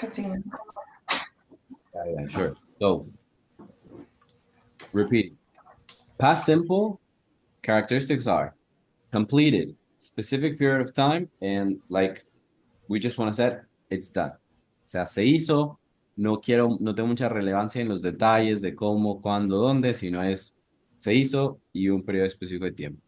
marketing. Yeah, sure. So, repeating. Past simple characteristics are completed, specific period of time, and like we just want to say, it's done. O sea, se hizo, no tengo mucha relevancia en los detalles de cómo, cuándo, dónde, sino es se hizo y un periodo específico de tiempo.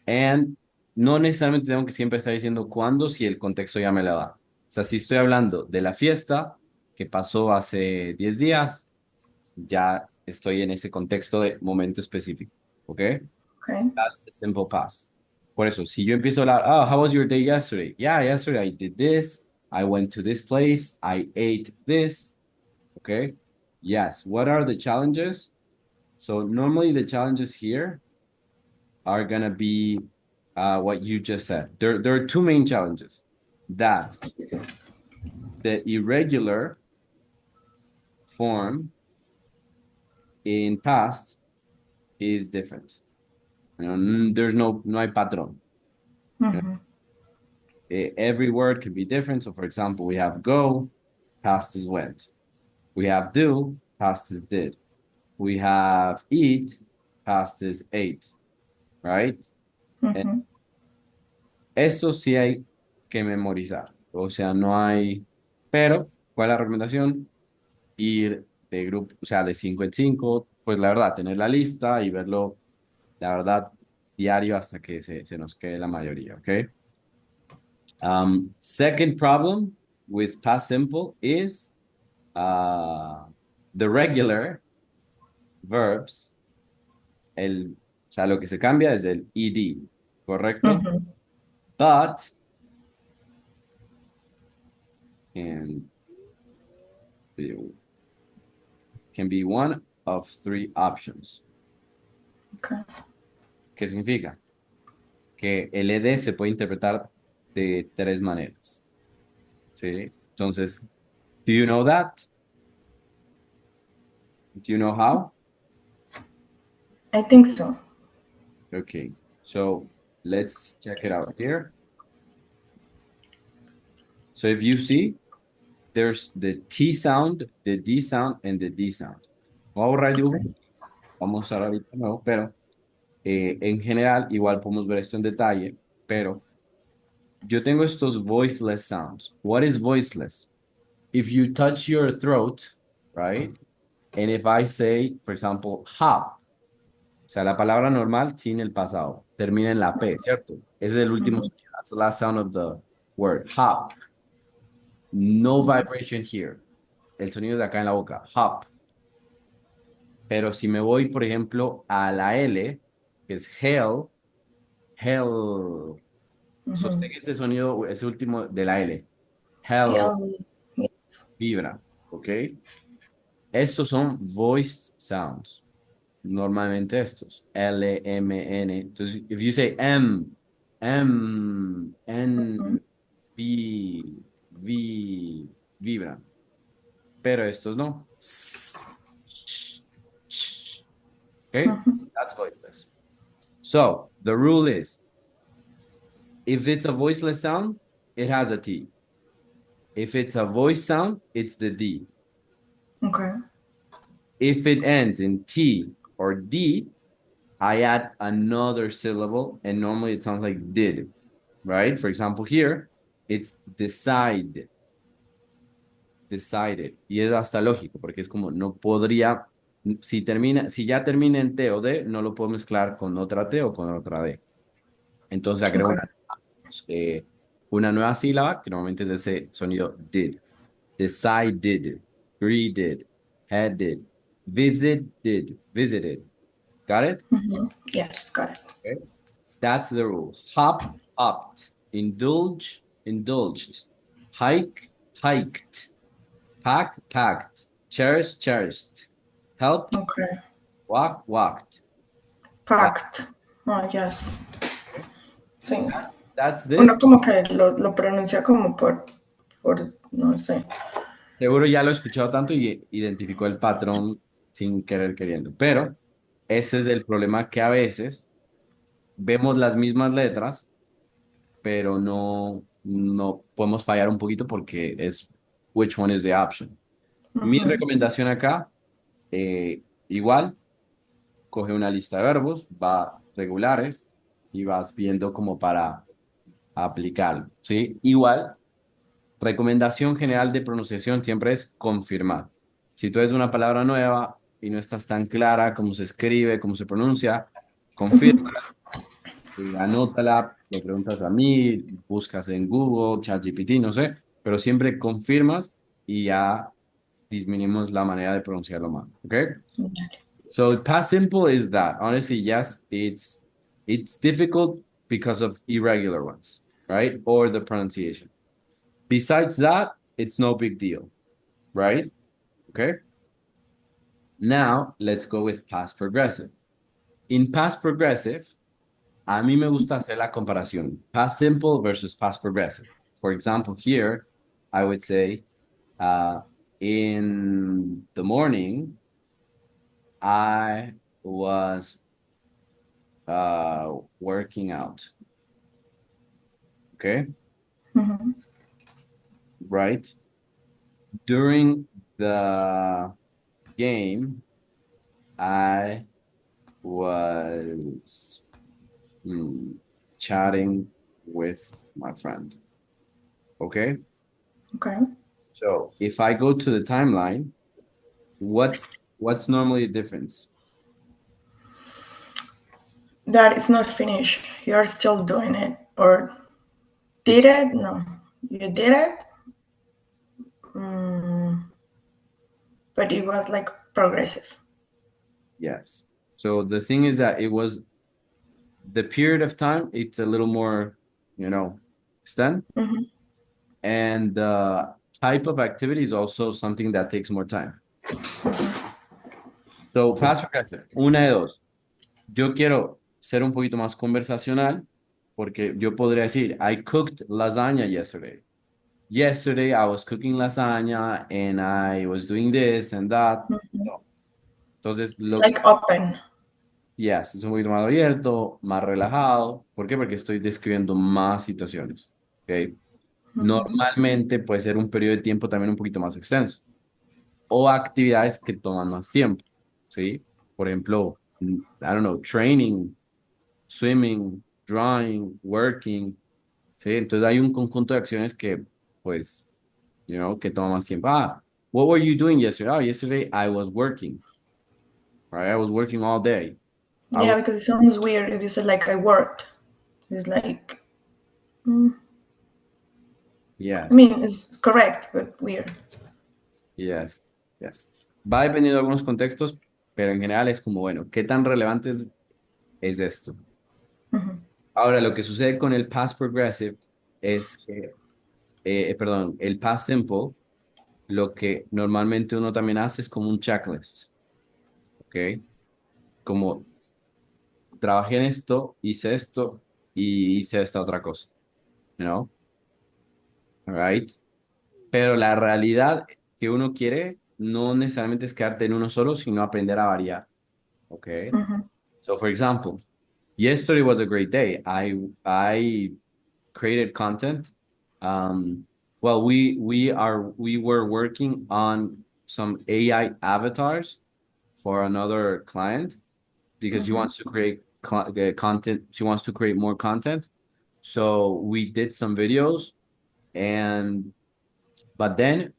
And no necesariamente tengo que siempre estar diciendo cuándo si el contexto ya me la da. O sea, si estoy hablando de la fiesta que pasó hace 10 días, ya estoy en ese contexto de momento específico. ¿Ok? Okay. That's the simple past. Por eso, si yo empiezo a hablar, oh, how was your day yesterday? Yeah, yesterday I did this. I went to this place. I ate this. Okay. Yes. What are the challenges? So normally the challenges here are gonna be what you just said. There are two main challenges. That the irregular form in past is different. There's no hay patrón. Mhm. Every word could be different. So, for example, we have go, past is went. We have do, past is did. We have eat, past is ate, right? And Mhm. esto sí hay que memorizar. O sea, no hay. Pero, ¿cuál es la recomendación? Ir de grupo, o sea, de 5 en 5, pues la verdad, tener la lista y verlo, la verdad, diario hasta que se nos quede la mayoría, ¿ok? Second problem with past simple is uh, the regular verbs, o sea, lo que se cambia es el ed, ¿correcto? Mhm. But can be, can be one of three options. Okay. ¿Qué significa? Que el ed se puede interpretar de tres maneras, ¿sí? Entonces, do you know that? Do you know how? I think so. Okay, so let's check it out here. So if you see, there's the T sound, the D sound, and the D sound. Voy a borrar el dibujo, vamos a usar ahorita de nuevo, pero en general, igual podemos ver esto en detalle, pero yo tengo estos voiceless sounds. What is voiceless? If you touch your throat, right? And if I say, for example, hop, o sea, la palabra normal sin el pasado, termina en la P, ¿cierto? Ese es el último Mhm. sonido. That's the last sound of the word, hop. No vibration here. El sonido de acá en la boca, hop. Pero si me voy, por ejemplo, a la L, que es hell, hell, Mhm. sostén ese sonido, ese último de la L. Hell Yeah. Yeah. vibra, ¿ok? Estos son voiced sounds. Normalmente estos. L, M, N. Entonces, if you say Mhm. N, V, V, vibran. Pero estos no. Okay? Mhm. That's voiceless. So the rule is if it's a voiceless sound, it has a T. If it's a voice sound, it's the D. Okay. If it ends in T or D, I add another syllable, and normally it sounds like did, right? For example, here, it's decide, decided. Y es hasta lógico, porque es como no podría, si ya termina en T o D, no lo puedo mezclar con otra T o con otra D. Entonces agrego Okay. una nueva sílaba que normalmente es ese sonido did. Decided, greeted, headed, visited, visited. Got it? Mhm. Yes, got it. Okay. That's the rule. Hop, hopped. Indulge, indulged. Hike, hiked. Pack, packed. Cherish, cherished. Help, Okay. walk, walked. Got Packed. Oh, yes. it? Sí. That's this. Uno como que lo pronuncia como no sé. Seguro ya lo he escuchado tanto y identificó el patrón sin querer queriendo. Pero ese es el problema que a veces vemos las mismas letras, pero no podemos fallar un poquito porque es which one is the option. Mi recomendación acá, igual, coge una lista de verbos, va regulares y vas viendo como para aplicarlo, ¿sí? Igual, recomendación general de pronunciación siempre es confirmar. Si tú ves una palabra nueva y no estás tan clara cómo se escribe, cómo se pronuncia, confirma, anótala, le preguntas a mí, buscas en Google, ChatGPT, no sé, pero siempre confirmas y ya disminuimos la manera de pronunciarlo mal, ¿ok? So past simple is that. Honestly, yes, it's difficult because of irregular ones, right? Or the pronunciation. Besides that, it's no big deal, right? Okay. Now let's go with past progressive. In past progressive, a mí me gusta hacer la comparación. Past simple versus past progressive. For example, here I would say, in the morning, I was working out. Okay. Right. During the game, I was chatting with my friend. Okay. Okay. So if I go to the timeline, what's normally the difference? That is not finished. You're still doing it. Or did it? No. You did it? But it was like progressive. Yes. So the thing is that it was the period of time, it's a little more, extend. And the type of activity is also something that takes more time. So, past progressive, una de dos. Yo quiero ser un poquito más conversacional porque yo podría decir, I cooked lasagna yesterday. Yesterday I was cooking lasagna and I was doing this and that. No. Entonces, Like open. yes, es un poquito más abierto, más relajado. ¿Por qué? Porque estoy describiendo más situaciones. ¿Ok? Normalmente puede ser un periodo de tiempo también un poquito más extenso. O actividades que toman más tiempo. ¿Sí? Por ejemplo, I don't know, training, swimming, drawing, working. ¿Sí? Entonces hay un conjunto de acciones que, pues, que toma más tiempo. What were you doing yesterday? Oh, yesterday I was working. Right? I was working all day. Yeah, because it sounds weird if you said like I worked. It's like, Yes. I mean, it's correct, but weird. Yes. Yes. Va dependiendo de algunos contextos, pero en general es como, bueno, ¿qué tan relevante es esto? Ahora, lo que sucede con el past progressive es que, perdón, el past simple, lo que normalmente uno también hace es como un checklist, ¿ok? Como trabajé en esto y hice esta otra cosa, ¿no? Right? Pero la realidad que uno quiere no necesariamente es quedarte en uno solo, sino aprender a variar, ¿ok? So, for example, yesterday was a great day. I created content. Well, we were working on some AI avatars for another client because she wants to create content. She wants to create more content. So we did some videos, but then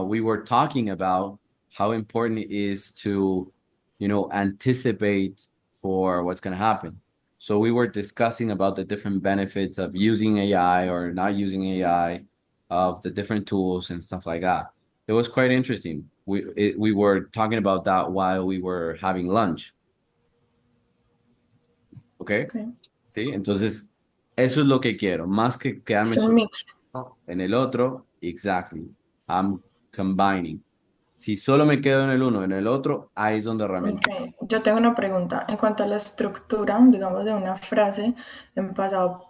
we were talking about how important it is to, anticipate for what's going to happen. So we were discussing about the different benefits of using AI or not using AI, of the different tools and stuff like that. It was quite interesting. We were talking about that while we were having lunch. Okay. Sí, entonces eso es lo que quiero, más que quedarme It's a mix. en el otro. Exactly. I'm combining. Si solo me quedo en el uno, en el otro, ahí es donde realmente. Okay. Yo tengo una pregunta. En cuanto a la estructura, digamos, de una frase en pasado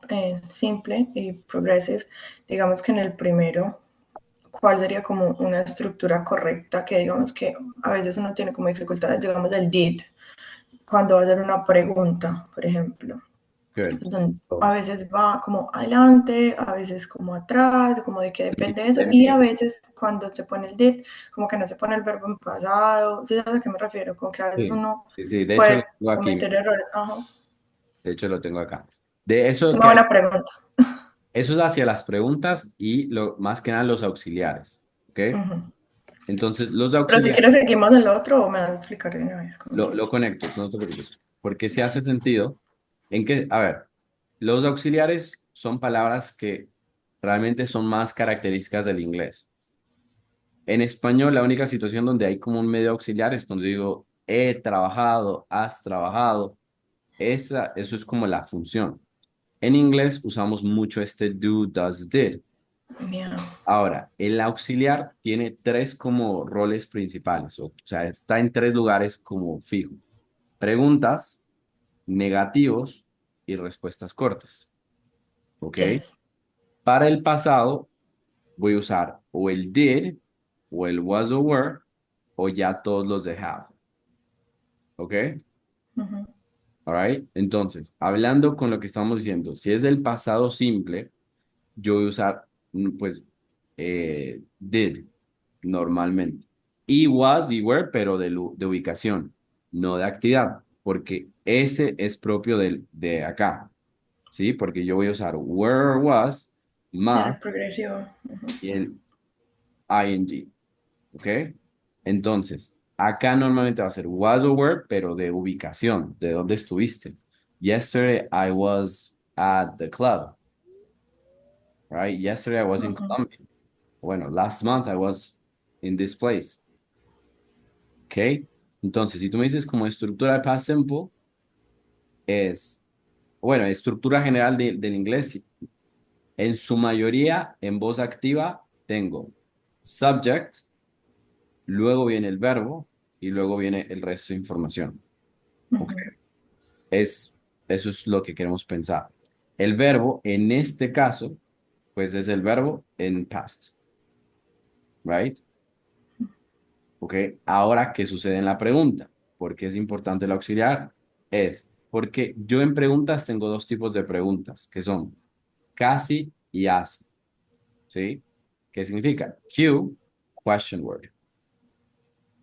simple y progressive, digamos que en el primero, ¿cuál sería como una estructura correcta? Que digamos que a veces uno tiene como dificultades, digamos, del did, cuando va a hacer una pregunta, por ejemplo. Good. A So, veces va como adelante, a veces como atrás, como de qué depende de eso, y a veces cuando se pone el did, como que no se pone el verbo en pasado, ¿sí sabes a qué me refiero? Como que a veces sí, uno sí, sí, de hecho lo puede tengo aquí, cometer mira. errores. Ajá. De hecho lo tengo acá. De Es eso una buena pregunta. eso es hacia las preguntas y más que nada los auxiliares, ¿ok? Ujú. Entonces, los Pero si auxiliares quieres seguimos en lo otro o me vas a explicar de una vez. lo conecto, tú no te preocupes, porque se hace sentido en que, a ver, los auxiliares son palabras que realmente son más características del inglés. En español, la única situación donde hay como un medio auxiliar es cuando digo he trabajado, has trabajado, eso es como la función. En inglés usamos mucho este do, does, did. Yeah. Ahora, el auxiliar tiene tres como roles principales, o sea, está en tres lugares como fijo. Preguntas, negativos y respuestas cortas, ¿ok? Yes. Para el pasado voy a usar o el did, o el was o were, o ya todos los de have, ¿ok? Ujú. All right. Entonces, hablando con lo que estamos diciendo, si es del pasado simple, yo voy a usar, pues, did normalmente. Y was y were, pero de ubicación, no de actividad, porque ese es propio de acá, ¿sí? Porque yo voy a usar were or was Ya, más progresivo. Ujú. y el ing, ¿ok? Entonces, acá normalmente va a ser was or were, pero de ubicación, de dónde estuviste. Yesterday I was at the club, right? Yesterday I was in Ujú. Colombia. Bueno, last month I was in this place. ¿Ok? Entonces, si tú me dices como estructura de past simple, es, bueno, estructura general del inglés, sí. En su mayoría, en voz activa, tengo subject, luego viene el verbo y luego viene el resto de información. ¿Ok? Ujú. Es, eso es lo que queremos pensar. El verbo, en este caso, pues es el verbo en past, right? ¿Ok? Ahora, ¿qué sucede en la pregunta? ¿Por qué es importante el auxiliar? Es porque yo en preguntas tengo dos tipos de preguntas, que son casi y así, ¿sí? ¿Qué significa? Q, question word.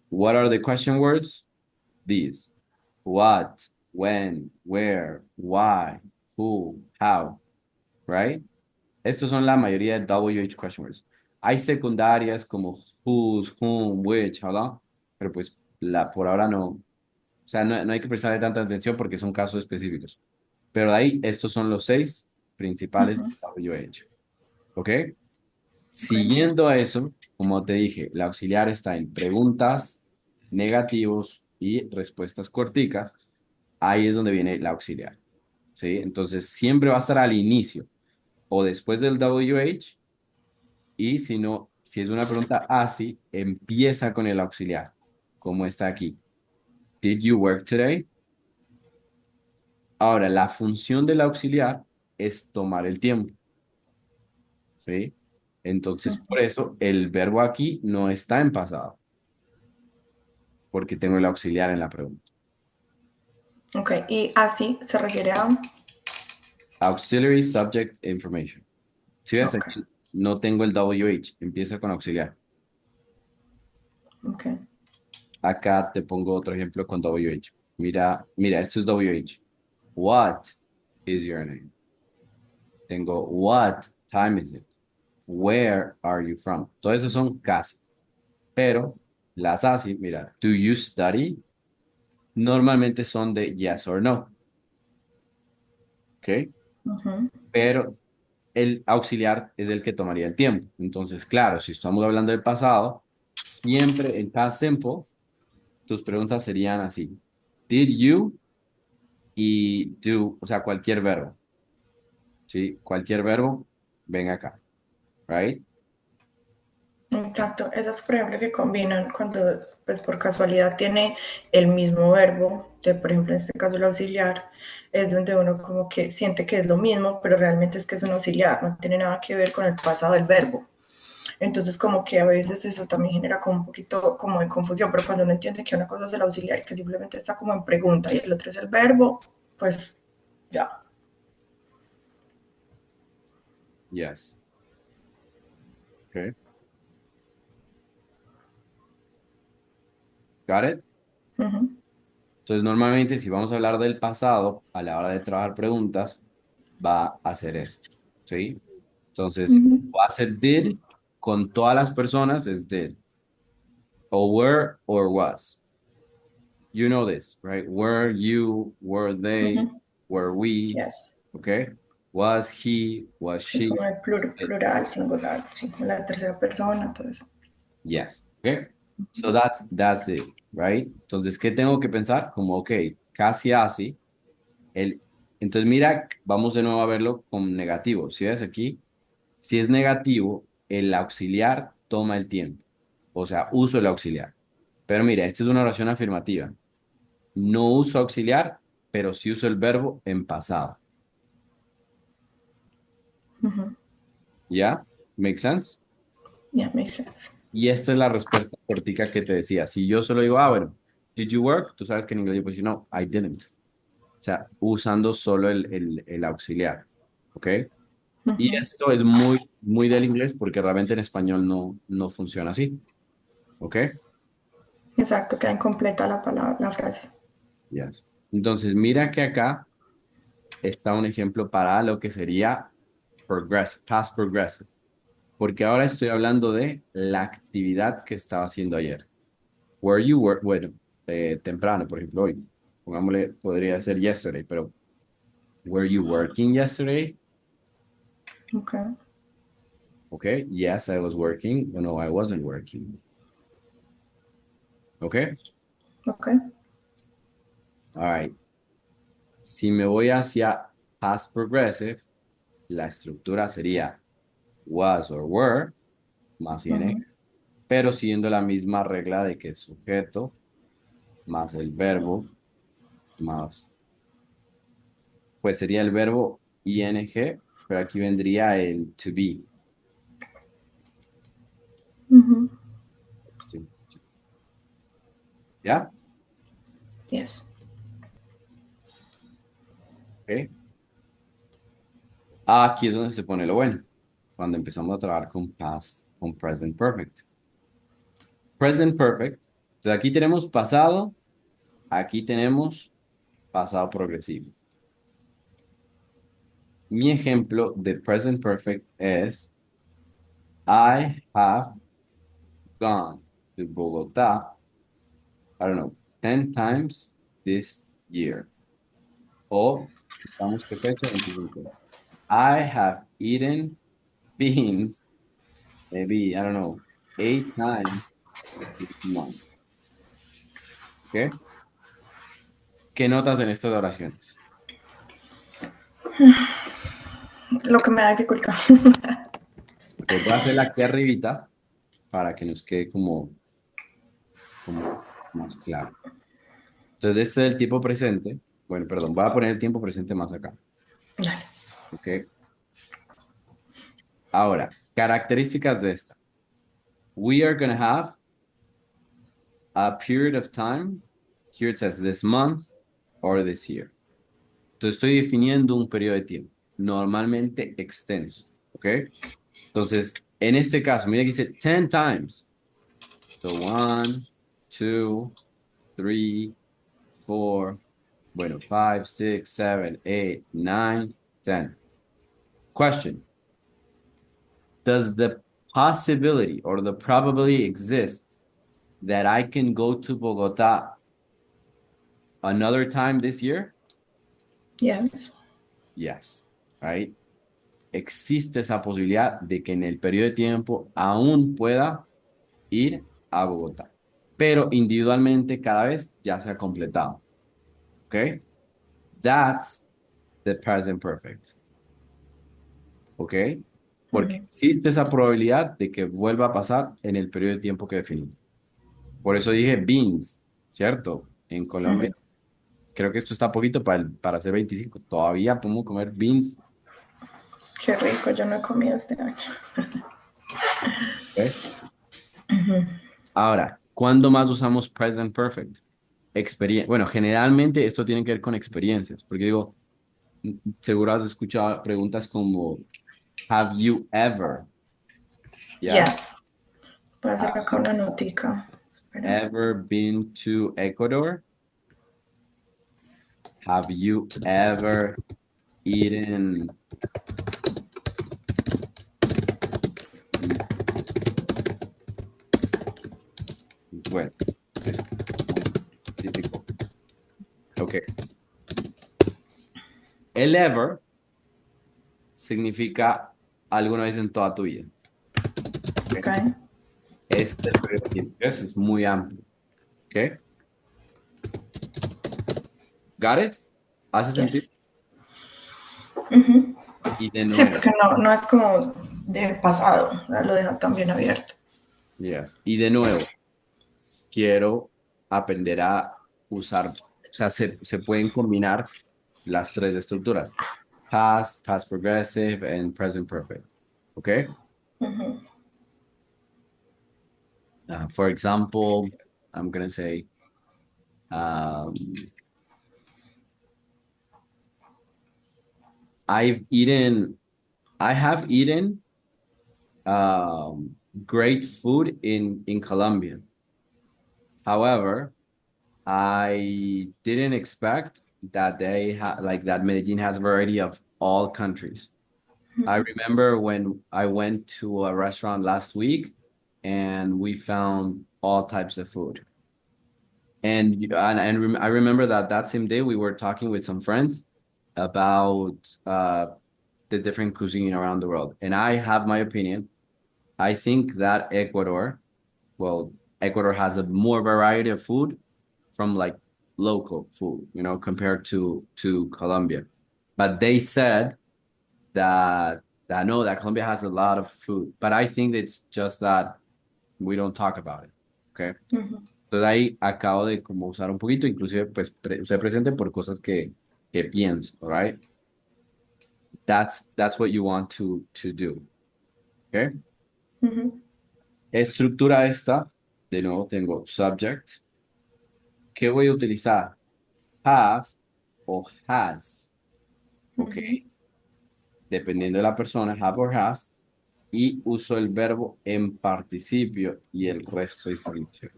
What are the question words? These. What, when, where, why, who, how, right? Estos son la mayoría de WH question words. Hay secundarias como whose, whom, which, ¿verdad? Pero pues por ahora no. O sea, no hay que prestarle tanta atención porque son casos específicos. Pero de ahí, estos son los seis principales Ujú. de WH. ¿Ok? Ok. Siguiendo a eso, como te dije, el auxiliar está en preguntas, negativos y respuestas corticas. Ahí es donde viene el auxiliar. ¿Sí? Entonces, siempre va a estar al inicio o después del WH. Y si no, si es una pregunta así, empieza con el auxiliar, como está aquí. Did you work today? Ahora, la función del auxiliar es tomar el tiempo, ¿sí? Entonces, Ujú. por eso el verbo aquí no está en pasado, porque tengo el auxiliar en la pregunta. Ok, y así se refiere a... Auxiliary Subject Information. Si ves Ok, aquí, no tengo el WH, empieza con auxiliar. ok. Acá te pongo otro ejemplo con WH. Mira, mira, esto es WH. What is your name? Tengo what time is it? Where are you from? Todo eso son casi. Pero las así, mira, do you study? Normalmente son de yes or no. ¿Ok? Ujú. Pero el auxiliar es el que tomaría el tiempo. Entonces, claro, si estamos hablando del pasado, siempre en past simple, tus preguntas serían así. Did you y do, o sea, cualquier verbo. ¿Sí? Cualquier verbo, ven acá. Right? Exacto, esas por ejemplo que combinan cuando pues por casualidad tiene el mismo verbo, de, por ejemplo en este caso el auxiliar, es donde uno como que siente que es lo mismo, pero realmente es que es un auxiliar, no tiene nada que ver con el pasado del verbo. Entonces como que a veces eso también genera como un poquito como de confusión, pero cuando uno entiende que una cosa es el auxiliar y que simplemente está como en pregunta y el otro es el verbo, pues ya. Yes. Okay. Got it? Ujú, Entonces, normalmente, si vamos a hablar del pasado, a la hora de trabajar preguntas, va a hacer esto. ¿Sí? Entonces, ujú, va a ser did con todas las personas es did. O were or was. You know this, right? Were you, were they, ujú. were we, Yes. okay? Was he, was Sí, she, como el plural, singular, sí, como la tercera persona, todo eso. yes, okay? So that's it, right? Entonces, ¿qué tengo que pensar? Como, ok, casi así. El, entonces, mira, vamos de nuevo a verlo con negativo. Si ves aquí, si es negativo, el auxiliar toma el tiempo. O sea, uso el auxiliar. Pero mira, esta es una oración afirmativa. No uso auxiliar, pero sí uso el verbo en pasado. Ujú. ¿Ya? ¿Make sense? Yeah, makes sense. Y esta es la respuesta cortica que te decía. Si yo solo digo, bueno, did you work? Tú sabes que en inglés yo puedo decir, no, I didn't. O sea, usando solo el auxiliar. ¿Ok? Y Ujú. esto es muy, muy del inglés porque realmente en español no funciona así. ¿Ok? Exacto, queda incompleta la palabra, la frase. Yes. Entonces, mira que acá está un ejemplo para lo que sería progressive, past progressive. Porque ahora estoy hablando de la actividad que estaba haciendo ayer. Were you work, bueno, temprano, por ejemplo, hoy. Pongámosle, podría ser yesterday, pero were you working yesterday? Okay, Okay, yes, I was working. No, I wasn't working. Okay, okay. all right. Si me voy hacia past progressive, la estructura sería was or were más ing, Ujú. pero siguiendo la misma regla de que el sujeto más el verbo más, pues sería el verbo ing, pero aquí vendría el to be. Ujú. ¿Ya? Yes. Ok. Aquí es donde se pone lo bueno, cuando empezamos a trabajar con past, con present perfect. Present perfect. Entonces aquí tenemos pasado, aquí tenemos pasado progresivo. Mi ejemplo de present perfect es I have gone to Bogotá, I don't know, 10 times this year. O estamos qué fecha? 25. I have eaten beans, maybe, I don't know, 8 times this month. ¿Ok? ¿Qué notas en estas oraciones? Lo que me da dificultad. Ok, voy a hacerla aquí arribita para que nos quede como más claro. Entonces, este es el tiempo presente. Bueno, perdón, voy a poner el tiempo presente más acá. Dale. ¿Ok? Ahora, características de esta. We are going to have a period of time. Here it says this month or this year. Entonces, estoy definiendo un periodo de tiempo, normalmente extenso. ¿Ok? Entonces, en este caso, mira que dice 10 times. So, one, two, three, four, bueno, five, six, seven, eight, nine, 10. Question. Does the possibility or the probability exist that I can go to Bogota another time this year? Yes. Yes, right? Existe esa posibilidad de que en el periodo de tiempo aún pueda ir a Bogotá, pero individualmente cada vez ya se ha completado. ¿Ok? That's the present perfect. ¿Ok? Porque Ujú. existe esa probabilidad de que vuelva a pasar en el periodo de tiempo que definí. Por eso dije beans, ¿cierto? En Colombia, Ujú. creo que esto está poquito para hacer 25. Todavía podemos comer beans. Qué rico, yo no he comido este año. ¿Ok? Ahora, ¿cuándo más usamos present perfect? Bueno, generalmente esto tiene que ver con experiencias, porque digo, seguro has escuchado preguntas como, Have you ever, yeah, Yes. Voy a hacer have acá you una notica. Espera. ever been to Ecuador? Have you ever eaten, mm, bueno, es muy típico. Ok. El ever significa alguna vez en toda tu vida. ¿Ok? Ok. Este periodo tiempo es muy amplio. ¿Ok? ¿Got it? ¿Hace sentido? Yes. Ujú. Y de Sí, nuevo, porque no es como del pasado, lo deja también abierto. yes. Y de nuevo, quiero aprender a usar, o sea, se pueden combinar las tres estructuras. Past, past progressive, and present perfect. ¿Ok? For example, I'm gonna say, um, I've eaten, I have eaten um, great food in Colombia. However, I didn't expect that that Medellin has a variety of all countries. I remember when I went to a restaurant last week and we found all types of food. I remember that that same day we were talking with some friends about the different cuisine around the world. And I have my opinion. I think that well, Ecuador has a more variety of food from like local food, compared to Colombia. But they said that no, that Colombia has a lot of food. But I think it's just that we don't talk about it. Okay. Entonces ahí acabo de como usar un poquito, inclusive pues usé presente por cosas que pienso, all right? That's what you want to do. Okay. Estructura esta, de nuevo tengo subject. ¿Qué voy a utilizar? Have o has. Ok. Dependiendo de la persona, have or has. Y uso el verbo en participio y el resto de información.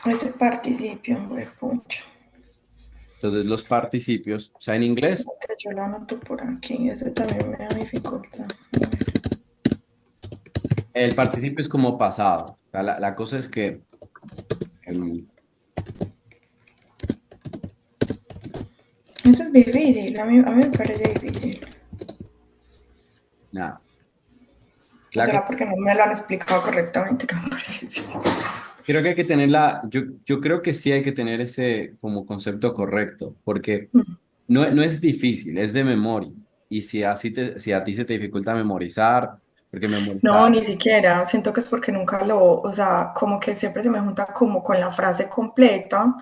Ese participio, hombre, pucha. Entonces, los participios, o sea, en inglés, Yo lo anoto por aquí, ese también me da dificultad. el participio es como pasado. O sea, la cosa es que, em, Eso es difícil, a mí me parece difícil. nada. ¿O La será cosa porque es, no me lo han explicado correctamente que me parece difícil? creo que hay que tenerla, yo creo que sí hay que tener ese como concepto correcto, porque no es difícil, es de memoria. Y si a ti se te dificulta memorizar, porque No, memorizar, ni siquiera. Siento que es porque nunca o sea, como que siempre se me junta como con la frase completa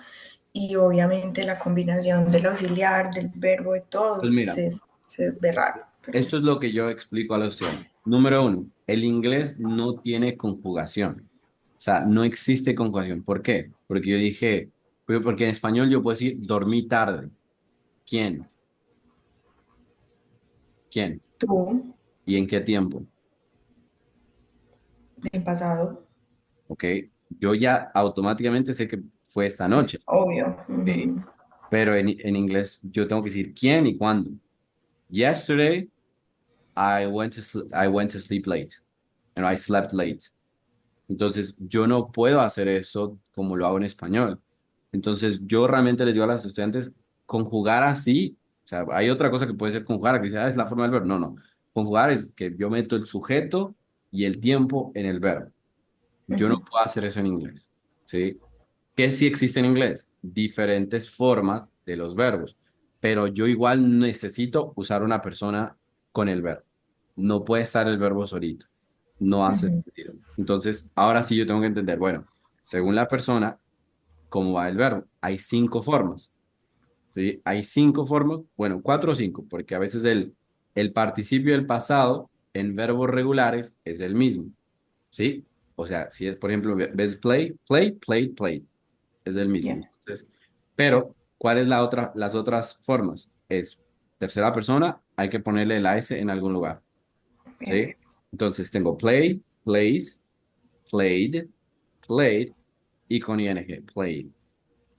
y obviamente la combinación del auxiliar, del verbo, de pues todo, mira. se ve raro. Pero Esto es lo que yo explico a los estudiantes. Número uno, el inglés no tiene conjugación. O sea, no existe conjugación. ¿Por qué? Porque yo dije, porque en español yo puedo decir dormí tarde. ¿Quién? ¿Quién? tú, ¿Y en qué tiempo? en pasado, ¿Ok? Yo ya automáticamente sé que fue esta es noche. obvio. ¿Ok? Pero en inglés yo tengo que decir quién y cuándo. Yesterday, I went to sleep late. And I slept late. Entonces, yo no puedo hacer eso como lo hago en español. Entonces, yo realmente les digo a los estudiantes, conjugar así, o sea, hay otra cosa que puede ser conjugar, que dice, es la forma del verbo. No, no. Conjugar es que yo meto el sujeto y el tiempo en el verbo. Yo no puedo hacer eso en inglés, ¿sí? ¿Qué sí existe en inglés? Diferentes formas de los verbos, pero yo igual necesito usar una persona con el verbo. No puede estar el verbo solito. No hace sentido. Entonces, ahora sí yo tengo que entender, bueno, según la persona, ¿cómo va el verbo? Hay cinco formas, ¿sí? Hay cinco formas, bueno, cuatro o cinco, porque a veces el participio del pasado en verbos regulares es el mismo, ¿sí? O sea, si es, por ejemplo, ves play, play, play, play, es el mismo. Yeah. Entonces, pero, ¿cuál es las otras formas? Es tercera persona, hay que ponerle la S en algún lugar. Bien. ¿sí? Entonces tengo play, plays, played, played y con ing, played,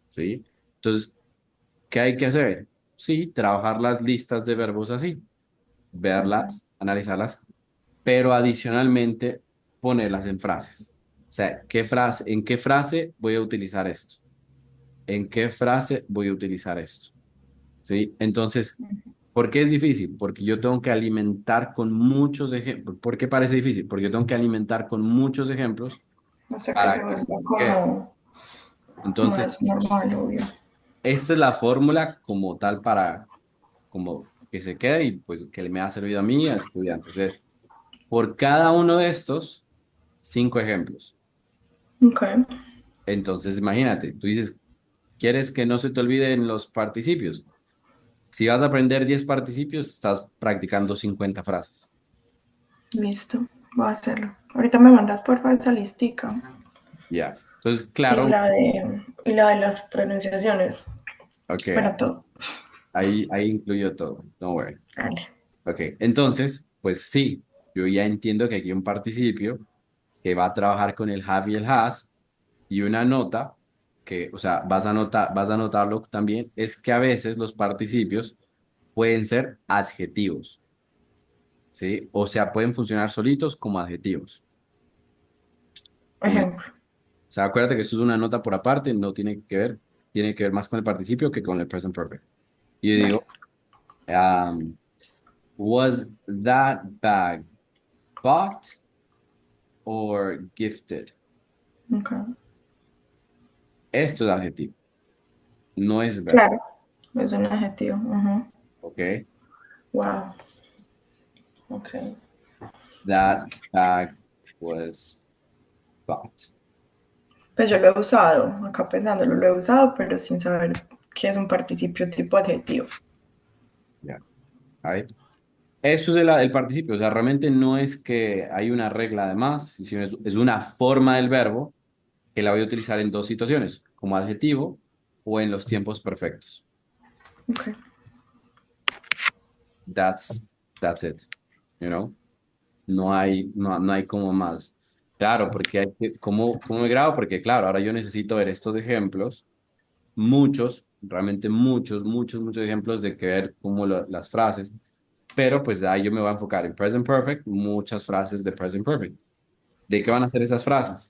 ¿sí? Entonces, ¿qué hay que hacer? Sí, trabajar las listas de verbos así, Ujú. verlas, analizarlas, pero adicionalmente ponerlas en frases. O sea, ¿en qué frase voy a utilizar esto? ¿En qué frase voy a utilizar esto? ¿Sí? Entonces, ¿por qué es difícil? Porque yo tengo que alimentar con muchos ejemplos. ¿Por qué parece difícil? Porque yo tengo que alimentar con muchos ejemplos Hasta que se para que vuelva se quede. como Entonces, más normal, obvio. esta es la fórmula como tal para como que se quede y pues que me ha servido a mí y a estudiantes. Entonces, por cada uno de estos, 5 ejemplos. Ok, Entonces, imagínate, tú dices, ¿quieres que no se te olviden los participios? Si vas a aprender 10 participios, estás practicando 50 frases. listo. Voy a hacerlo. Ahorita me mandas por favor esa listica. Ya. Entonces, Y claro, la de las pronunciaciones. ok, Bueno, todo. ahí incluyo todo. Don't worry. Dale. Ok, entonces, pues sí, yo ya entiendo que aquí hay un participio que va a trabajar con el have y el has y una nota que, o sea, vas a notarlo también, es que a veces los participios pueden ser adjetivos, ¿sí? O sea, pueden funcionar solitos como adjetivos. Ejemplo. O sea, acuérdate que esto es una nota por aparte, no tiene que ver más con el participio que con el present perfect. Y yo Dale. digo, um, was that bag bought or gifted? Ok. Esto es adjetivo, no es verbo, Claro. Es un adjetivo. Ujú. ¿ok? Wow. Ok. That bag was bought. Pues yo lo he usado, acá pensándolo, lo he usado, pero sin saber qué es un participio tipo adjetivo. Yes. Right? Eso es el participio, o sea, realmente no es que hay una regla de más, sino es una forma del verbo que la voy a utilizar en dos situaciones, como adjetivo o en los tiempos perfectos. Ok. That's, that's it, you know? No hay como más. Claro, porque ¿cómo me grabo? Porque claro, ahora yo necesito ver estos ejemplos, muchos, realmente muchos ejemplos de que ver cómo las frases, pero pues de ahí yo me voy a enfocar en present perfect, muchas frases de present perfect. ¿De qué van a ser esas frases?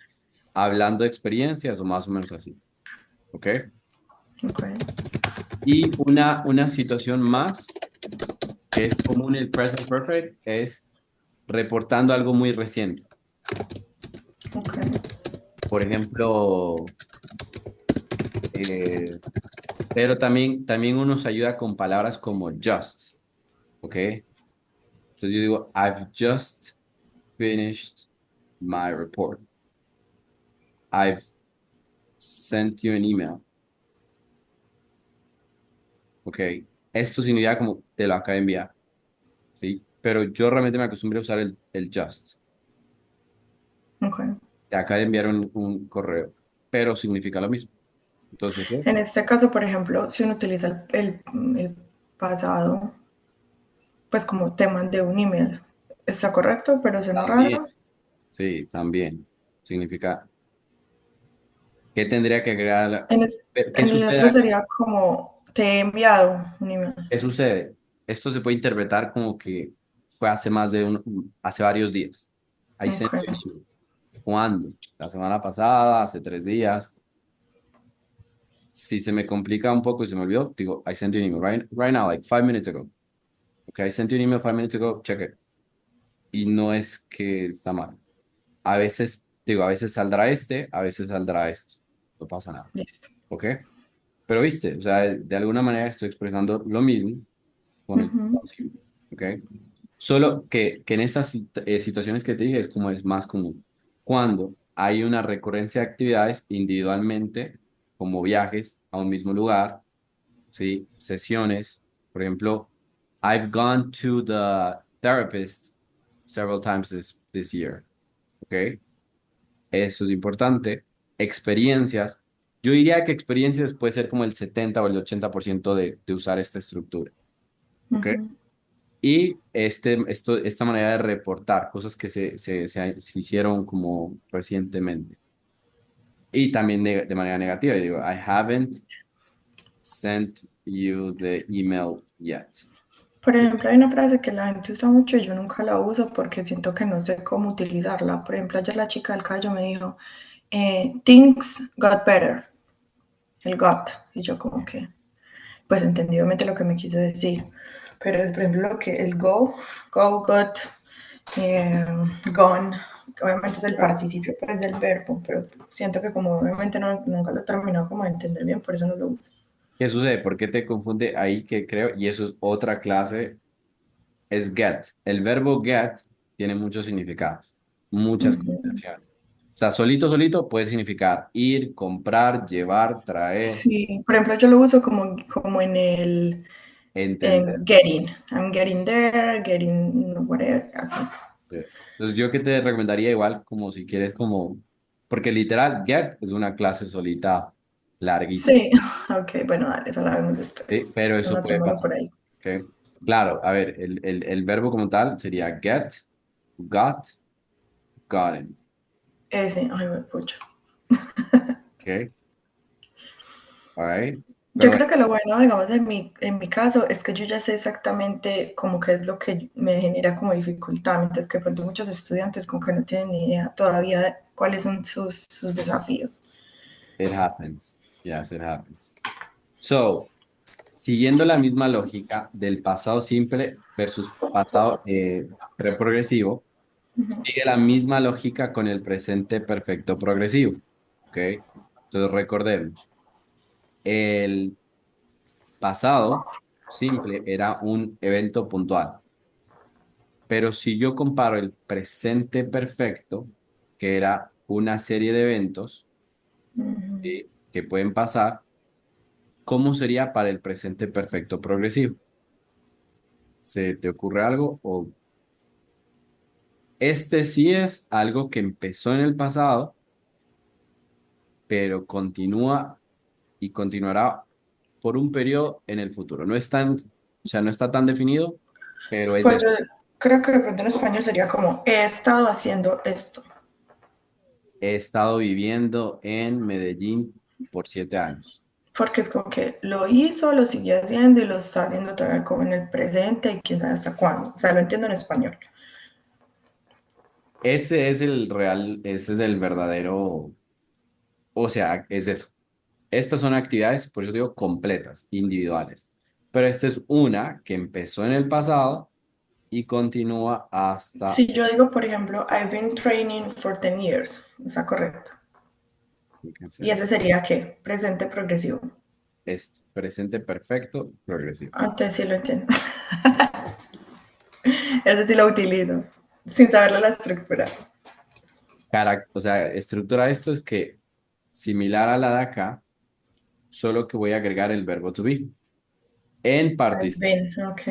Hablando de experiencias o más o menos así, ¿ok? Ok. Y una situación más que es común en el present perfect es reportando algo muy reciente. Ok. Por ejemplo, eh, pero también uno se ayuda con palabras como just, ¿ok? Entonces yo digo, I've just finished my report. I've sent you an email, ¿ok? Esto significa como te lo acabo de enviar, ¿sí? Pero yo realmente me acostumbré a usar el just. Ok. Te acabo de enviar un correo, pero significa lo mismo. Entonces, En este caso, por ejemplo, si uno utiliza el pasado, pues como te mandé un email, está correcto, pero suena también, raro. sí, también significa. ¿Qué tendría que agregar? En, es- ¿Qué en el sucede otro acá? sería como te he enviado un email. ¿Qué sucede? Esto se puede interpretar como que fue hace varios días. I Ok. sent you an email. ¿Cuándo? La semana pasada, hace 3 días. Si se me complica un poco y se me olvidó, digo, I sent you an email right now, like 5 minutes ago. Okay, I sent you an email 5 minutes ago, check it. Y no es que está mal. A veces, digo, a veces saldrá a veces saldrá esto. No pasa nada. Listo. ¿Ok? Pero viste, o sea, de alguna manera estoy expresando lo mismo con el Ujú. pasado, ¿ok? Solo que en estas situaciones que te dije es como es más común. Cuando hay una recurrencia de actividades individualmente, como viajes a un mismo lugar, ¿sí? Sesiones, por ejemplo, I've gone to the therapist several times this year, ¿ok? Eso es importante. Experiencias. Yo diría que experiencias puede ser como el 70 o el 80% de usar esta estructura, ¿ok? Ujú. Y esta manera de reportar cosas que se hicieron como recientemente. Y también de manera negativa, y digo, I haven't sent you the email yet. Por ejemplo, hay una frase que la gente usa mucho y yo nunca la uso porque siento que no sé cómo utilizarla. Por ejemplo, ayer la chica del callo me dijo, things got better, el got. Y yo como que, pues entendí obviamente lo que me quiso decir. Pero, por ejemplo, lo que el got, eh, gone, obviamente es el participio pues, del verbo, pero siento que como obviamente nunca lo he terminado como de entender bien, por eso no lo uso. ¿Qué sucede? ¿Por qué te confunde ahí que creo? Y eso es otra clase, es get. El verbo get tiene muchos significados, muchas Ujú. combinaciones. O sea, solito, solito puede significar ir, comprar, llevar, traer, Sí, por ejemplo, yo lo uso como en el entender. en getting. I'm getting there, getting whatever, así. Entonces, yo que te recomendaría igual, como si quieres, como, porque literal, get es una clase solita, larguita, Sí, ok, bueno, dale, eso lo vemos después. ¿sí? Pero eso puede Anotémoslo pasar, por ahí. ¿ok? Claro, a ver, el verbo como tal sería get, got, gotten, Ese, ay, me pucho. ¿ok? Alright. Yo Pero bueno, creo que lo bueno, digamos, en mi caso, es que yo ya sé exactamente como qué es lo que me genera como dificultad, mientras que de pronto muchos estudiantes como que no tienen ni idea todavía de cuáles son sus desafíos. it happens. Yes, it happens. So, siguiendo la misma lógica del pasado simple versus pasado preprogresivo, sigue la misma lógica con el presente perfecto progresivo. ¿Ok? Entonces recordemos, el pasado simple era un evento puntual, pero si yo comparo el presente perfecto, que era una serie de eventos que pueden pasar, ¿cómo sería para el presente perfecto progresivo? ¿Se te ocurre algo? O este sí es algo que empezó en el pasado, pero continúa y continuará por un periodo en el futuro. No es tan, o sea, no está tan definido, pero es Pues eso. yo creo que de pronto en español sería como, he estado haciendo esto, He estado viviendo en Medellín por 7 años. porque es como que lo hizo, lo sigue haciendo y lo está haciendo todavía como en el presente y quién sabe hasta cuándo. O sea, lo entiendo en español. Ese es el real, ese es el verdadero, o sea, es eso. Estas son actividades, por eso digo, completas, individuales. Pero esta es una que empezó en el pasado y continúa hasta Si yo digo, por ejemplo, I've been training for 10 years, está correcto. Y ese sería ¿qué? Presente progresivo. este presente perfecto progresivo. Antes sí lo entiendo. Ese sí lo utilizo, sin saberle la estructura. O sea, estructura esto es que similar a la de acá, solo que voy a agregar el verbo to be en I've participle. been, ok.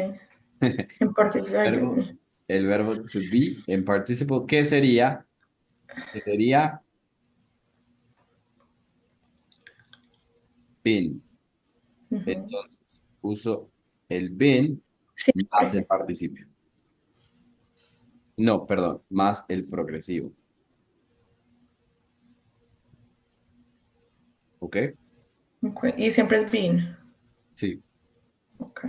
En participo, ay, Dios Verbo, mío. el verbo to be en participle, ¿qué sería? Que sería been. Entonces, uso el been más el Siempre. participio. No, perdón, más el progresivo. ¿Ok? Okay. Y siempre es been. Sí. Ok.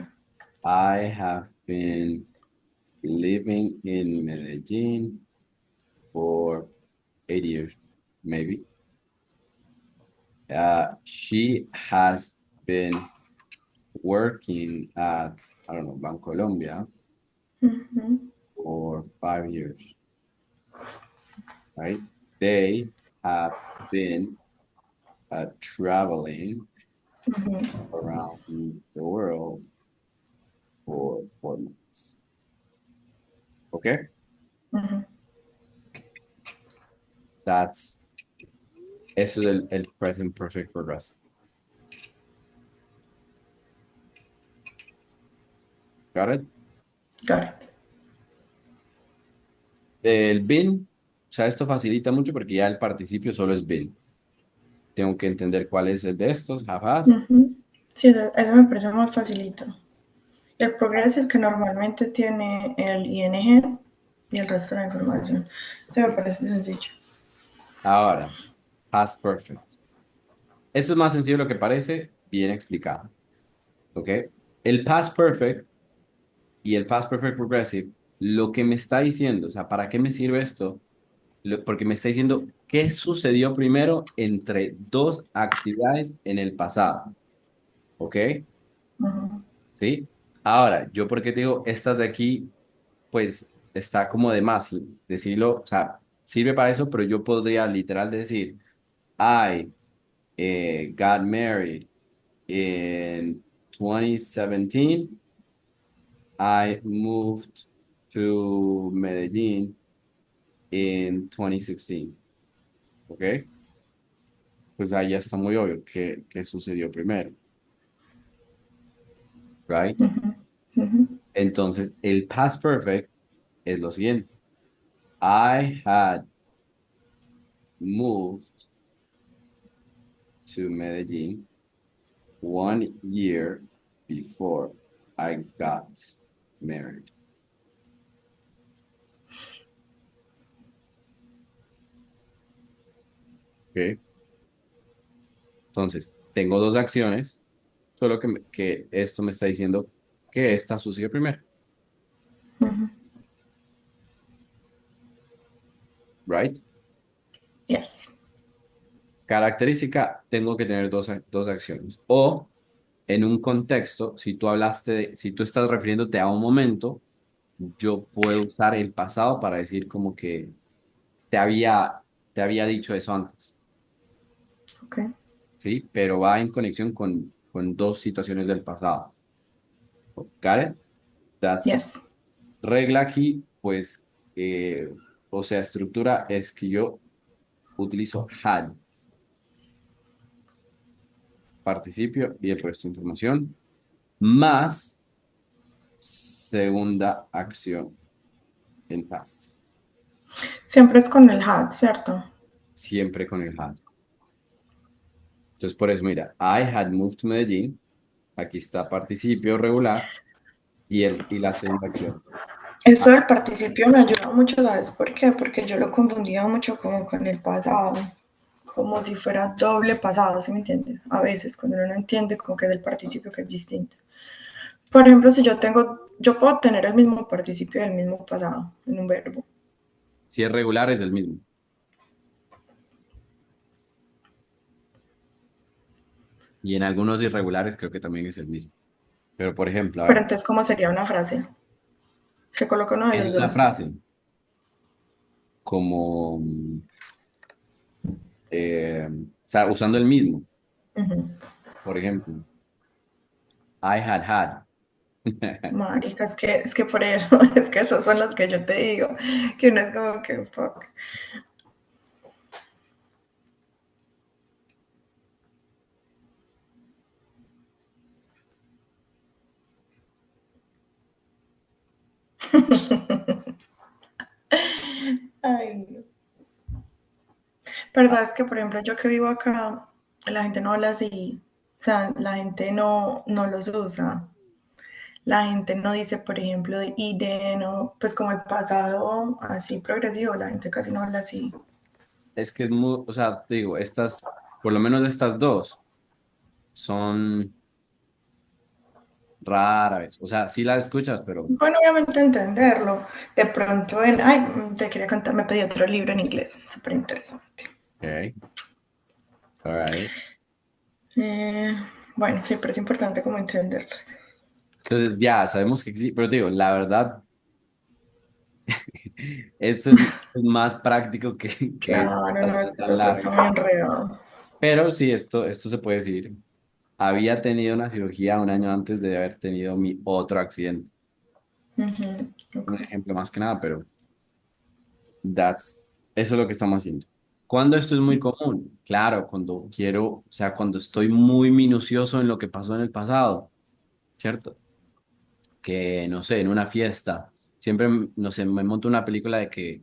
I have been living in Medellín for 8 years, maybe. She has been working at, I don't know, Bancolombia Ujú, for 5 years, right? They have been traveling ujú, around the world for 4 months. Okay? ujú. Eso es el present perfect progressive. Got it? Got it. El been, o sea, esto facilita mucho porque ya el participio solo es been. Tengo que entender cuál es el de estos, have has. Ujú. Sí, eso me parece más facilito. El progressive que normalmente tiene el ing y el resto de la información. Esto me parece sencillo. Ahora, past perfect. Esto es más sencillo de lo que parece, bien explicado. ¿Ok? El past perfect y el past perfect progressive, lo que me está diciendo, o sea, ¿para qué me sirve esto? Porque me está diciendo qué sucedió primero entre dos actividades en el pasado. ¿Ok? Ujú. ¿Sí? Ahora, yo porque te digo, estas de aquí, pues está como de más decirlo, o sea, sirve para eso, pero yo podría literal decir, I got married in 2017. I moved to Medellín in 2016. ¿Ok? Pues ahí ya está muy obvio que sucedió primero, ¿right? Ujú. Ujú. Entonces, el past perfect es lo siguiente. I had moved to Medellín 1 year before I got married. ¿Ok? Entonces, tengo dos acciones, solo que esto me está diciendo que esta sucedió primero, ¿right? Yes. Característica, tengo que tener dos acciones. O en un contexto, si tú si tú estás refiriéndote a un momento, yo puedo usar el pasado para decir como que te había, te había dicho eso antes, Okay. ¿sí? Pero va en conexión con dos situaciones del pasado. ¿Got it? That's Yes. regla aquí, pues, o sea, estructura es que yo utilizo had, participio y el resto de información, más segunda acción en past, Siempre es con el had, ¿cierto? siempre con el had. Entonces, por eso, mira, I had moved to Medellín, aquí está participio regular y la segunda acción. Esto Ah, del participio me ayuda mucho, ¿sabes por qué? Porque yo lo confundía mucho como con el pasado, como si fuera doble pasado, ¿sí me entiendes? A veces cuando uno no entiende como que es el participio que es distinto. Por ejemplo, si yo puedo tener el mismo participio del mismo pasado en un verbo. si es regular, es el mismo. Y en algunos irregulares creo que también es el mismo. Pero, por ejemplo, a Pero ver, entonces, ¿cómo sería una frase? Se coloca uno de en los una dos. frase, como, o sea, usando el mismo, Ujú. por ejemplo, I had had. Marica, es que por eso, es que esos son los que yo te digo, que uno es como que fuck. Ay, no. Pero sabes que, por ejemplo, yo que vivo acá, la gente no habla así, o sea, la gente no los usa. La gente no dice, por ejemplo, de ide, no, pues como el pasado así progresivo, la gente casi no habla así. Es que es muy, o sea, te digo, por lo menos estas dos, son raras. O sea, sí las escuchas, pero, Bueno, obviamente entenderlo. De pronto, ay, te quería contar, me pedí otro libro en inglés, súper interesante. ok, alright. Eh, bueno, siempre es importante como entenderlas. Entonces ya sabemos que existe, pero te digo, la verdad, esto es más práctico que Claro, no, es que el tan otro está largo. muy enredado. Pero sí, esto se puede decir. Había tenido una cirugía 1 año antes de haber tenido mi otro accidente. Ujú, ok. Un ejemplo más que nada, pero eso es lo que estamos haciendo. ¿Cuándo esto es muy común? Claro, cuando quiero, o sea, cuando estoy muy minucioso en lo que pasó en el pasado, ¿cierto? Que, no sé, en una fiesta, siempre, no sé, me monto una película de que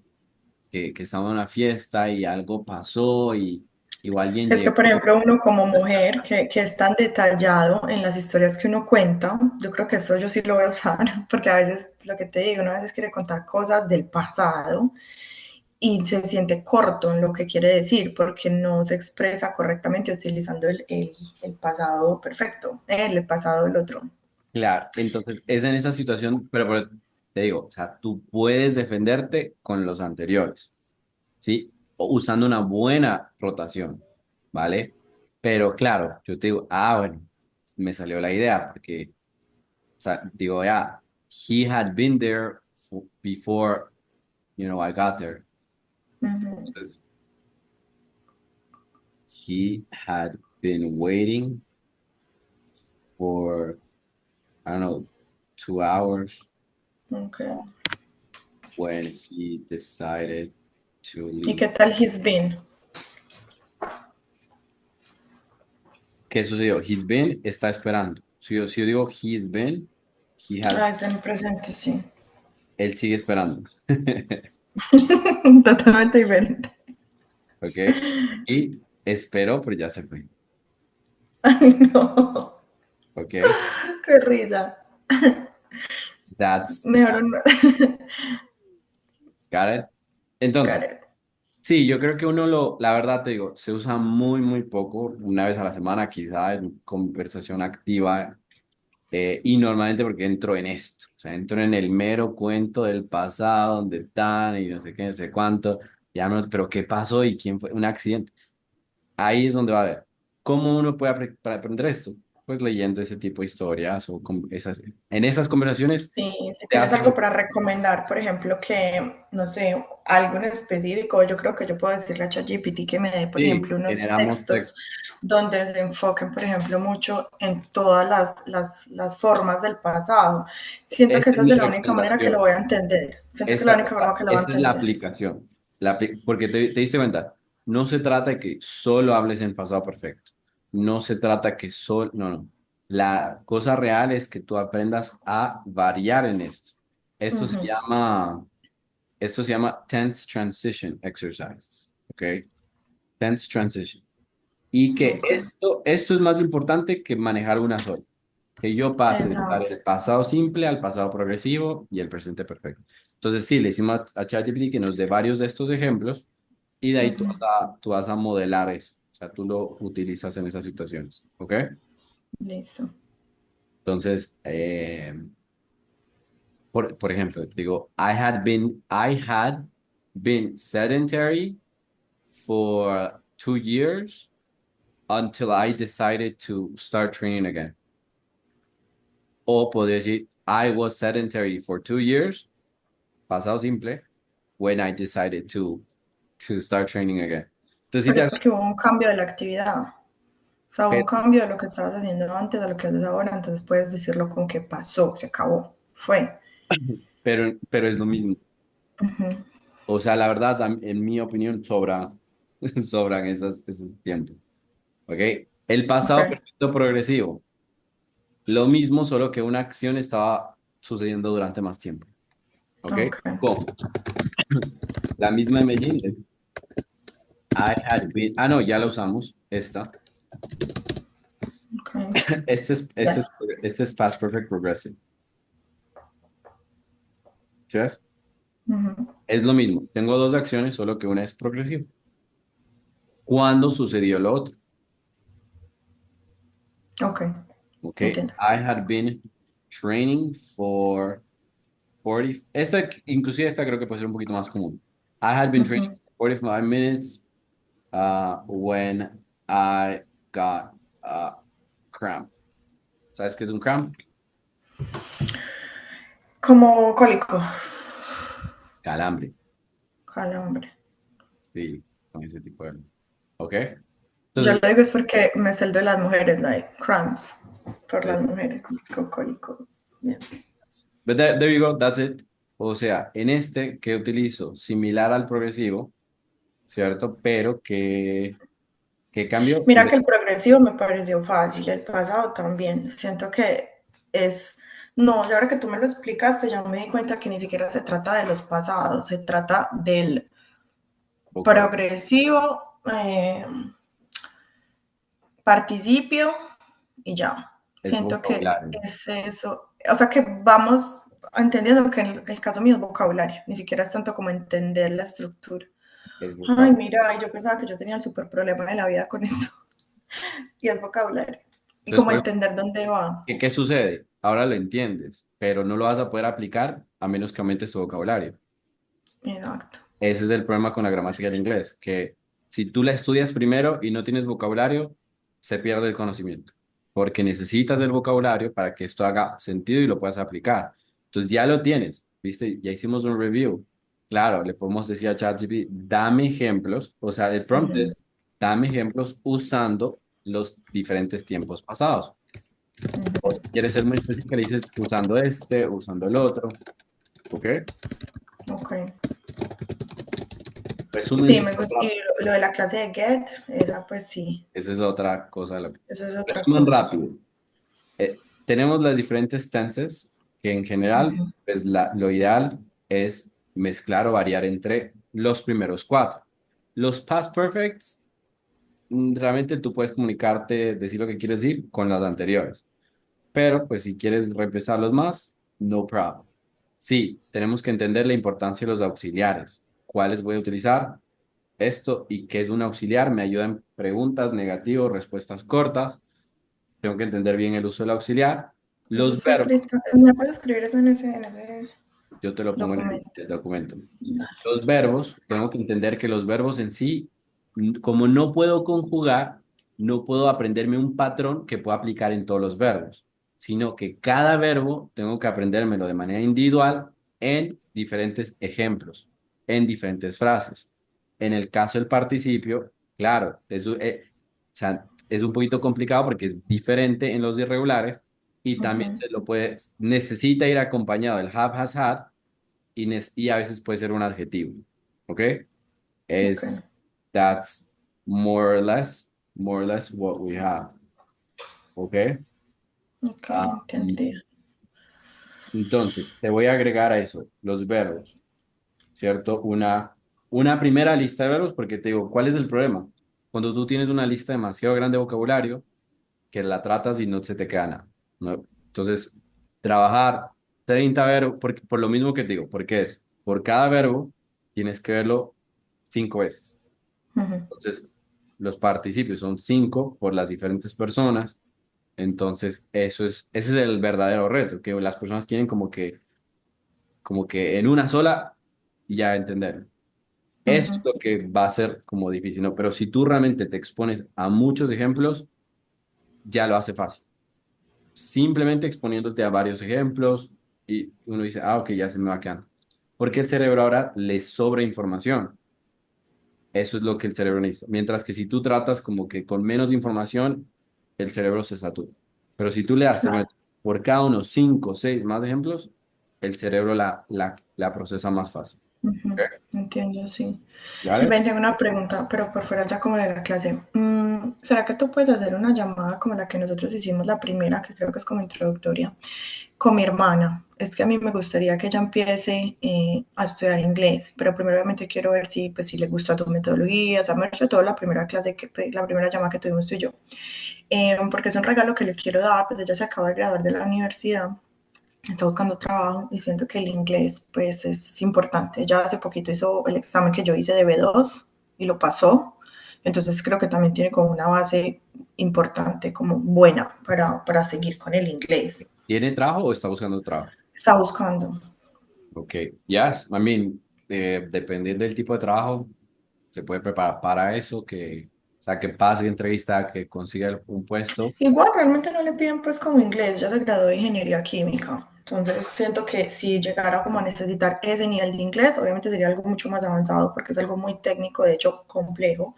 estaba en una fiesta y algo pasó Igual alguien Es que, llega. por ejemplo, uno como mujer que es tan detallado en las historias que uno cuenta, yo creo que eso yo sí lo voy a usar, porque a veces, lo que te digo, uno a veces quiere contar cosas del pasado y se siente corto en lo que quiere decir, porque no se expresa correctamente utilizando el pasado perfecto, el pasado del otro. Claro, entonces es en esa situación, pero te digo, o sea, tú puedes defenderte con los anteriores, ¿sí? O usando una buena rotación, ¿vale? Pero claro, yo te digo, bueno, me salió la idea, porque, o sea, digo, ya, he had been there before, I got there. Ujú. Entonces, he had been waiting for, I don't know, 2 hours Okay. when he decided to ¿Y leave. qué tal he's been? ¿Qué sucedió? He's been está esperando. Si yo digo he's been, he has, Ah, es en presente, sí. él sigue esperando. Totalmente diferente. ¿Ok? Y esperó, pero ya se fue. Ay, no. ¿Ok? Qué risa. That's Mejor no. got it. Entonces, Karen. sí, yo creo que la verdad te digo, se usa muy, muy poco, una vez a la semana, quizá en conversación activa. Y normalmente porque entro en esto, o sea, entro en el mero cuento del pasado, donde están y no sé qué, no sé cuánto, pero ¿qué pasó y quién fue? Un accidente. Ahí es donde va a ver. ¿Cómo uno puede para aprender esto? Pues leyendo ese tipo de historias o en esas conversaciones Sí, si te tienes hace algo para recomendar, por ejemplo, que, no sé, algo en específico, yo creo que yo puedo decirle a ChatGPT que me dé, por sí, ejemplo, unos generamos textos donde se enfoquen, por ejemplo, mucho en todas las formas del pasado. Siento que esa esa es es mi de la única manera que lo voy recomendación. a entender. Siento que es la Esa, única forma que lo voy a esa es la entender. aplicación. Porque te diste cuenta, no se trata de que solo hables en pasado perfecto. No se trata que solo, no, no. La cosa real es que tú aprendas a variar en esto. Esto se Ujú. llama, esto se llama tense transition exercises, ¿ok? Tense transition. Y que Ok. esto es más importante que manejar una sola. Que yo pase de usar Exacto. el pasado simple al pasado progresivo y el presente perfecto. Entonces, sí, le hicimos a ChatGPT que nos dé varios de estos ejemplos y de ahí Ujú. tú vas a modelar eso. O sea, tú lo utilizas en esas situaciones. ¿Ok? Listo. Entonces, por ejemplo, digo, I had been sedentary for 2 years until I decided to start training again. O podría decir, I was sedentary for 2 years, pasado simple, when I decided to start training again. Entonces, sí Pero te es hace- porque hubo un cambio de la actividad. O sea, hubo un cambio de lo que estabas haciendo antes a lo que haces ahora, entonces puedes decirlo con que pasó, se acabó, fue. pero es lo mismo. Ujú. O sea, la verdad, en mi opinión, sobran esos tiempos. ¿Ok? El Ok, pasado perfecto progresivo, lo mismo, solo que una acción estaba sucediendo durante más tiempo. ¿Ok? ok, ¿Cómo? La misma de Medellín. I had been. No, ya la usamos. Esta. ok. Este es, este Ya. es, este es Past Perfect Progressive. ¿Sí ves? Ujú. Es lo mismo. Tengo dos acciones, solo que una es progresiva. ¿Cuándo sucedió lo otro? Ok, Ok. entiendo. I had been training for 40. Inclusive esta creo que puede ser un poquito más común. I had been training Ujú. for 45 minutes when I got a cramp. ¿Sabes qué es un cramp? Como cólico, Calambre. calambre. Sí, con ese tipo de. ¿Ok? Yo Entonces, lo digo es porque me es el de las mujeres, like cramps, por sí. las mujeres, con cólico. Bien. But there you go, that's it. O sea, en este que utilizo similar al progresivo, ¿cierto? Pero que cambio. Mira que el progresivo me pareció fácil, el pasado también. Siento que es, no, y ahora que tú me lo explicaste, ya me di cuenta que ni siquiera se trata de los pasados, se trata del Ok, progresivo. participio y ya. Es Siento que vocabulario. es eso. O sea, que vamos entendiendo que en el caso mío es vocabulario, ni siquiera es tanto como entender la estructura. Es Ay, vocabulario. mira, yo pensaba que yo tenía el súper problema de la vida con eso. Y es vocabulario. Y Entonces, como entender dónde va. ¿qué sucede? Ahora lo entiendes, pero no lo vas a poder aplicar a menos que aumentes tu vocabulario. Exacto. Ese es el problema con la gramática del inglés, que si tú la estudias primero y no tienes vocabulario, se pierde el conocimiento, porque necesitas el vocabulario para que esto haga sentido y lo puedas aplicar. Entonces ya lo tienes, ¿viste? Ya hicimos un review. Claro, le podemos decir a ChatGPT, dame ejemplos, o sea, el prompt es, Ujú, dame ejemplos usando los diferentes tiempos pasados. O ujú. si quieres ser muy específico, le dices usando este, usando el otro, ¿ok? Ok. Resumen, Sí, me gusta. Y lo de la clase de Get, esa pues sí, esa es otra cosa. eso es otra Resumen cosa. rápido. Tenemos las diferentes tenses que en general, Ujú, pues lo ideal es mezclar o variar entre los primeros cuatro. Los past perfects, realmente tú puedes comunicarte, decir lo que quieres decir con las anteriores. Pero pues si quieres reemplazarlos más, no problem. Sí, tenemos que entender la importancia de los auxiliares. ¿Cuáles voy a utilizar? Esto y qué es un auxiliar me ayuda en preguntas, negativos, respuestas cortas. Tengo que entender bien el uso del auxiliar. eso Los está verbos, escrito. ¿Me puedes escribir eso en ese yo te lo pongo en documento? el documento. Los verbos, tengo que entender que los verbos en sí, como no puedo conjugar, no puedo aprenderme un patrón que pueda aplicar en todos los verbos, sino que cada verbo tengo que aprendérmelo de manera individual en diferentes ejemplos, en diferentes frases. En el caso del participio, claro, o sea, es un poquito complicado porque es diferente en los irregulares y también Ujú, se lo puede, necesita ir acompañado del have, has, had y a veces puede ser un adjetivo. ¿Ok? ok, Es, that's more or less what we have. ¿Ok? ok, Y entendido. entonces, te voy a agregar a eso, los verbos, ¿cierto? Una primera lista de verbos, porque te digo, ¿cuál es el problema? Cuando tú tienes una lista demasiado grande de vocabulario, que la tratas y no se te queda nada, ¿no? Entonces, trabajar 30 verbos, por lo mismo que te digo, porque es, por cada verbo tienes que verlo 5 veces. Ujú, Entonces, los participios son 5 por las diferentes personas. Entonces, ese es el verdadero reto, que las personas quieren como que en una sola y ya entender. Eso es ujú, lo que va a ser como difícil, ¿no? Pero si tú realmente te expones a muchos ejemplos, ya lo hace fácil. Simplemente exponiéndote a varios ejemplos y uno dice, ah, ok, ya se me va quedando. Porque el cerebro ahora le sobra información. Eso es lo que el cerebro necesita. Mientras que si tú tratas como que con menos información, el cerebro se satura. Pero si tú le das, te claro. pones por cada uno 5 o 6 más ejemplos, el cerebro la procesa más fácil. Ujú, ¿Ok? entiendo, sí. Y ¿Vale? ven, tengo una pregunta, pero por fuera ya como de la clase. ¿Será que tú puedes hacer una llamada como la que nosotros hicimos la primera, que creo que es como introductoria, con mi hermana? Es que a mí me gustaría que ella empiece a estudiar inglés, pero primero obviamente quiero ver si, pues, si le gusta tu metodología, o sea, me hecho toda la primera clase, la primera llamada que tuvimos tú y yo. Porque es un regalo que le quiero dar, pues ella se acaba de graduar de la universidad, está buscando trabajo y siento que el inglés pues es importante. Ya hace poquito hizo el examen que yo hice de B2 y lo pasó, entonces creo que también tiene como una base importante, como buena para seguir con el inglés. ¿Tiene trabajo o está buscando trabajo? Está buscando. Ok, yes, I mean, dependiendo del tipo de trabajo, se puede preparar para eso, o sea, que pase entrevista, que consiga un puesto. Igual realmente no le piden pues como inglés, ya se graduó de ingeniería química. Entonces siento que si llegara como a necesitar ese nivel de inglés, obviamente sería algo mucho más avanzado porque es algo muy técnico, de hecho complejo,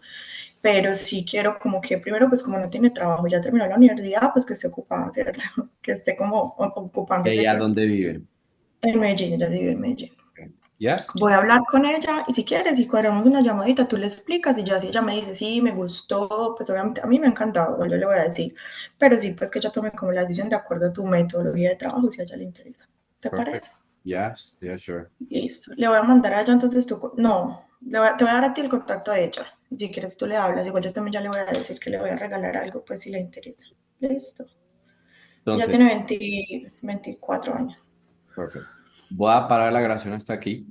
pero sí quiero como que primero pues como no tiene trabajo, ya terminó la universidad, pues que esté ocupada, ¿cierto? Que esté como ocupándose ¿Ella que dónde vive? en Medellín, ella vive en Medellín. Okay. Yes, Voy a hablar con ella y si quieres, si cuadramos una llamadita, tú le explicas y ya si ella me dice, sí, me gustó, pues obviamente a mí me ha encantado, yo le voy a decir, pero sí, pues que ella tome como la decisión de acuerdo a tu metodología de trabajo, si a ella le interesa. ¿Te perfect. parece? Yes, yeah, sure. Listo. Le voy a mandar a ella entonces no, te voy a dar a ti el contacto de ella. Si quieres tú le hablas, igual yo también ya le voy a decir que le voy a regalar algo, pues si le interesa. Listo. Ella Entonces, tiene 24 años. perfecto. Voy a parar la grabación hasta aquí.